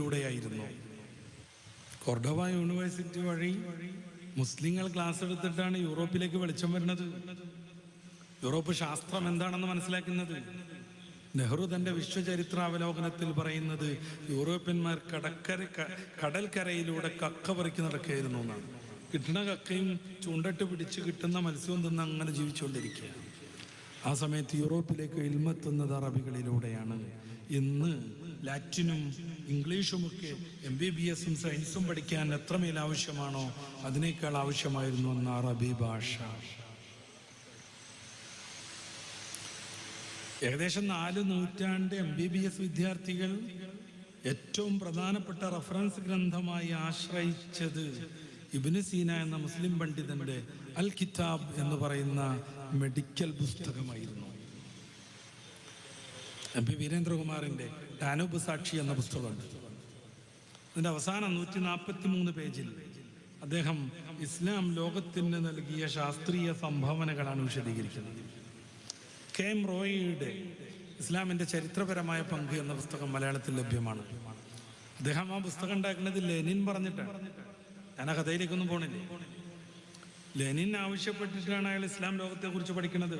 അറബികളിലൂടെയായിരുന്നു. Cordova university വഴി മുസ്ലിങ്ങൾ class എടുത്തിട്ടാണ് യൂറോപ്പിലേക്ക് വെളിച്ചം വരുന്നത്, യൂറോപ്പ് ശാസ്ത്രം എന്താണെന്ന് മനസ്സിലാക്കുന്നത്. നെഹ്റു തൻ്റെ വിശ്വചരിത്രാവലോകനത്തിൽ പറയുന്നത് യൂറോപ്യന്മാർ കടൽക്കരയിലൂടെ കക്ക പറിക്ക് നടക്കുകയായിരുന്നു എന്നാണ്. കിട്ടുന്ന കക്കയും ചൂണ്ടട്ട് പിടിച്ച് കിട്ടുന്ന മത്സ്യവും തിന്ന് അങ്ങനെ ജീവിച്ചുകൊണ്ടിരിക്കുക. ആ സമയത്ത് യൂറോപ്പിലേക്ക് ഇൽമെത്തുന്നത് അറബികളിലൂടെയാണ്. ഇന്ന് ലാറ്റിനും ഇംഗ്ലീഷുമൊക്കെ MBBS സയൻസും പഠിക്കാൻ എത്രമേൽ ആവശ്യമാണോ അതിനേക്കാൾ ആവശ്യമായിരുന്നു അന്ന് അറബി ഭാഷ. ഏകദേശം 4 നൂറ്റാണ്ട് MBBS വിദ്യാർത്ഥികൾ ഏറ്റവും പ്രധാനപ്പെട്ട റഫറൻസ് ഗ്രന്ഥമായി ആശ്രയിച്ചത് ഇബ്നു സീന എന്ന മുസ്ലിം പണ്ഡിതന്റെ അൽ കിതാബ് എന്ന് പറയുന്ന മെഡിക്കൽ പുസ്തകമായിരുന്നു. MP വീരേന്ദ്രകുമാറിന്റെ ഡാനൂബ് സാക്ഷി എന്ന പുസ്തകമുണ്ട്. അതിൻ്റെ അവസാനം 143 പേജിൽ അദ്ദേഹം ഇസ്ലാം ലോകത്തിന് നൽകിയ ശാസ്ത്രീയ സംഭാവനകളാണ് വിശദീകരിക്കുന്നത്. KM റോയിയുടെ ഇസ്ലാമിൻ്റെ ചരിത്രപരമായ പങ്ക് എന്ന പുസ്തകം മലയാളത്തിൽ ലഭ്യമാണ്. അദ്ദേഹം ആ പുസ്തകം ഉണ്ടാക്കുന്നത് ലെനിൻ പറഞ്ഞിട്ടാണ്. ഞാൻ ആ കഥയിലേക്കൊന്നും പോണില്ല. ലെനിൻ ആവശ്യപ്പെട്ടിട്ടാണ് അയാൾ ഇസ്ലാം ലോകത്തെക്കുറിച്ച് പഠിക്കുന്നത്.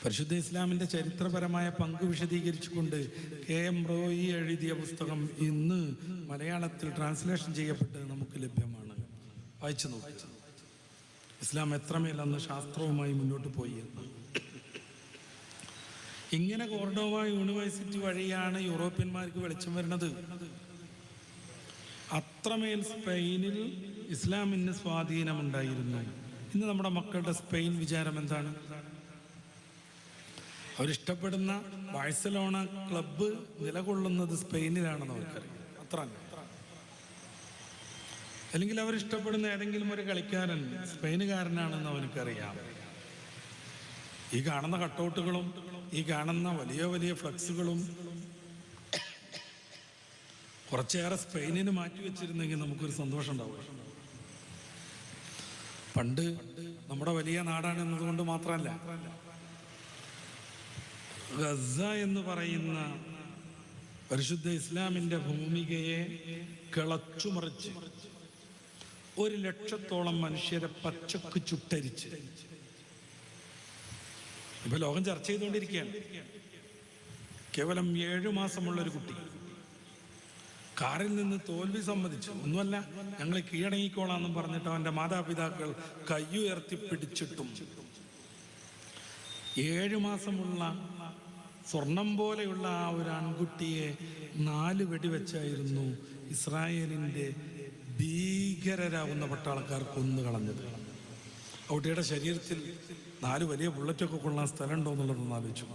പരിശുദ്ധ ഇസ്ലാമിൻ്റെ ചരിത്രപരമായ പങ്ക് വിശദീകരിച്ചുകൊണ്ട് KM റോയി എഴുതിയ പുസ്തകം ഇന്ന് മലയാളത്തിൽ ട്രാൻസ്ലേഷൻ ചെയ്യപ്പെട്ട് നമുക്ക് ലഭ്യമാണ്. വായിച്ചു നോക്കുക. ഇസ്ലാം എത്രമേൽ അന്ന് ശാസ്ത്രവുമായി മുന്നോട്ട് പോയി എന്ന്. ഇങ്ങനെ കോർഡോവ യൂണിവേഴ്സിറ്റി വഴിയാണ് യൂറോപ്യന്മാർക്ക് വെളിച്ചം വരുന്നത്. അത്രമേൽ സ്പെയിനിൽ ഇസ്ലാമിന് സ്വാധീനമുണ്ടായിരുന്നു. ഇന്ന് നമ്മുടെ മക്കളുടെ സ്പെയിൻ വിചാരം എന്താണ്? അവരിഷ്ടപ്പെടുന്ന ബാഴ്സലോണ ക്ലബ്ബ് നിലകൊള്ളുന്നത് സ്പെയിനിലാണെന്ന് അവർക്കറിയാം. അത്ര അല്ലെങ്കിൽ അവരിഷ്ടപ്പെടുന്ന ഏതെങ്കിലും ഒരു കളിക്കാരൻ സ്പെയിനുകാരനാണെന്ന് അവർക്കറിയാം. ഈ കാണുന്ന കട്ടൗട്ടുകളും ഈ കാണുന്ന വലിയ വലിയ ഫ്ലക്സുകളും കുറച്ചേറെ സ്പെയിനിന് മാറ്റിവെച്ചിരുന്നെങ്കിൽ നമുക്കൊരു സന്തോഷം ഉണ്ടാവും. പണ്ട് നമ്മുടെ വലിയ നാടാണ് എന്നതുകൊണ്ട് മാത്രമല്ല, ഗസ എന്ന് പറയുന്ന പരിശുദ്ധ ഇസ്ലാമിൻ്റെ ഭൂമികയെ കിളച്ചുമറിച്ച് 1 ലക്ഷത്തോളം മനുഷ്യരെ പച്ചക്ക് ചുട്ടരിച്ച് ഇപ്പൊ ലോകം ചർച്ച ചെയ്തുകൊണ്ടിരിക്കുകയാണ്. കേവലം 7 മാസമുള്ളൊരു കുട്ടി കാറിൽ നിന്ന് തോൽവി സമ്മതിച്ചു. ഒന്നുമല്ല, ഞങ്ങൾ കീഴടങ്ങിക്കോളാന്നും പറഞ്ഞിട്ട് അവൻ്റെ മാതാപിതാക്കൾ കയ്യുയർത്തി പിടിച്ചിട്ടും 7 മാസമുള്ള സ്വർണം പോലെയുള്ള ആ ഒരു ആൺകുട്ടിയെ 4 വെടിവെച്ചായിരുന്നു ഇസ്രായേലിൻ്റെ ഭീകരരാകുന്ന പട്ടാളക്കാർ കൊന്നു കളഞ്ഞത്. ആ കുട്ടിയുടെ ശരീരത്തിൽ 4 വലിയ ബുള്ളറ്റൊക്കെ കൊള്ളാൻ സ്ഥലമുണ്ടോ എന്നുള്ളതൊന്ന് ആലോചിച്ചു.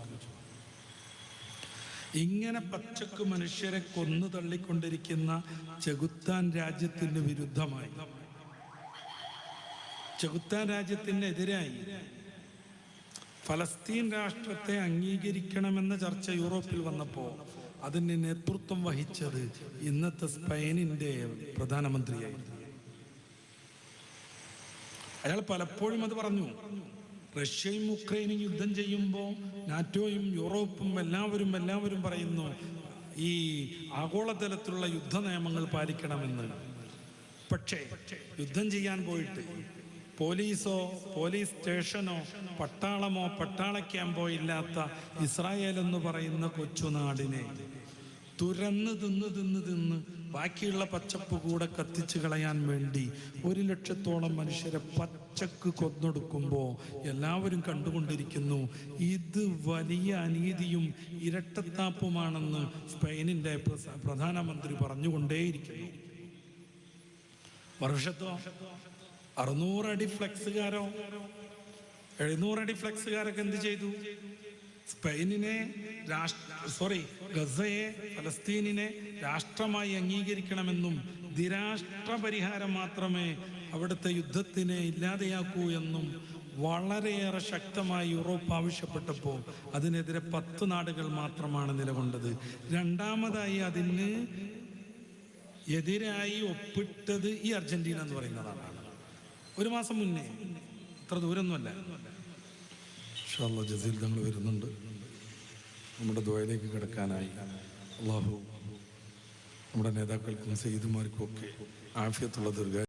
ഇങ്ങനെ പച്ചക്ക് മനുഷ്യരെ കൊന്നു തള്ളിക്കൊണ്ടിരിക്കുന്ന ചെകുത്താൻ രാജ്യത്തിന് വിരുദ്ധമായി, ചെകുത്താൻ രാജ്യത്തിനെതിരായി ഫലസ്തീൻ രാഷ്ട്രത്തെ അംഗീകരിക്കണമെന്ന ചർച്ച യൂറോപ്പിൽ വന്നപ്പോൾ അതിന് നേതൃത്വം വഹിച്ചത് ഇന്നത്തെ സ്പെയിനിൻ്റെ പ്രധാനമന്ത്രിയായിരുന്നു. അയാൾ പലപ്പോഴും അത് പറഞ്ഞു. റഷ്യയും ഉക്രൈനും യുദ്ധം ചെയ്യുമ്പോൾ നാറ്റോയും യൂറോപ്പും എല്ലാവരും പറയുന്നു ഈ ആഗോളതലത്തിലുള്ള യുദ്ധ നിയമങ്ങൾ പാലിക്കണമെന്ന്. പക്ഷേ യുദ്ധം ചെയ്യാൻ പോയിട്ട് പോലീസോ പോലീസ് സ്റ്റേഷനോ പട്ടാളമോ പട്ടാള ക്യാമ്പോ ഇല്ലാത്ത ഇസ്രായേൽ എന്ന് പറയുന്ന കൊച്ചുനാടിനെ തുരന്ന് തിന്ന് ബാക്കിയുള്ള പച്ചപ്പ് കൂടെ കത്തിച്ചു കളയാൻ വേണ്ടി 1 ലക്ഷത്തോളം മനുഷ്യരെ പച്ചക്ക് കൊന്നൊടുക്കുമ്പോൾ എല്ലാവരും കണ്ടുകൊണ്ടിരിക്കുന്നു. ഇത് വലിയ അനീതിയും ഇരട്ടത്താപ്പുമാണെന്ന് സ്പെയിനിൻ്റെ പ്രധാനമന്ത്രി പറഞ്ഞുകൊണ്ടേയിരിക്കുന്നു. വർഷത്തോ 600 അടി ഫ്ലെക്സുകാരോ 700 അടി ഫ്ലെക്സുകാരൊക്കെ എന്ത് ചെയ്തു? സ്പെയിനിനെ ഗസയെ ഫലസ്തീനിനെ രാഷ്ട്രമായി അംഗീകരിക്കണമെന്നും ദ്വിരാഷ്ട്ര പരിഹാരം മാത്രമേ അവിടുത്തെ യുദ്ധത്തിനെ ഇല്ലാതെയാക്കൂ എന്നും വളരെയേറെ ശക്തമായി യൂറോപ്പ് ആവശ്യപ്പെട്ടപ്പോൾ അതിനെതിരെ 10 നാടുകൾ മാത്രമാണ് നിലകൊണ്ടത്. രണ്ടാമതായി അതിന് എതിരായി ഒപ്പിട്ടത് ഈ അർജന്റീന എന്ന് പറയുന്നതാണ്. 1 മാസം മുന്നേ, അത്ര ദൂരമൊന്നുമല്ല. ഇൻഷാ അല്ലാഹ് ജസീൽ തങ്ങൾ വരുന്നുണ്ട്. നമ്മുടെ ദുആയിലേക്ക് കിടക്കാനായി. അല്ലാഹു നമ്മുടെ നേതാക്കൾക്കും സയ്യിദുമാർക്കും ഒക്കെ ആഫിയത്തുള്ള ദീർഘ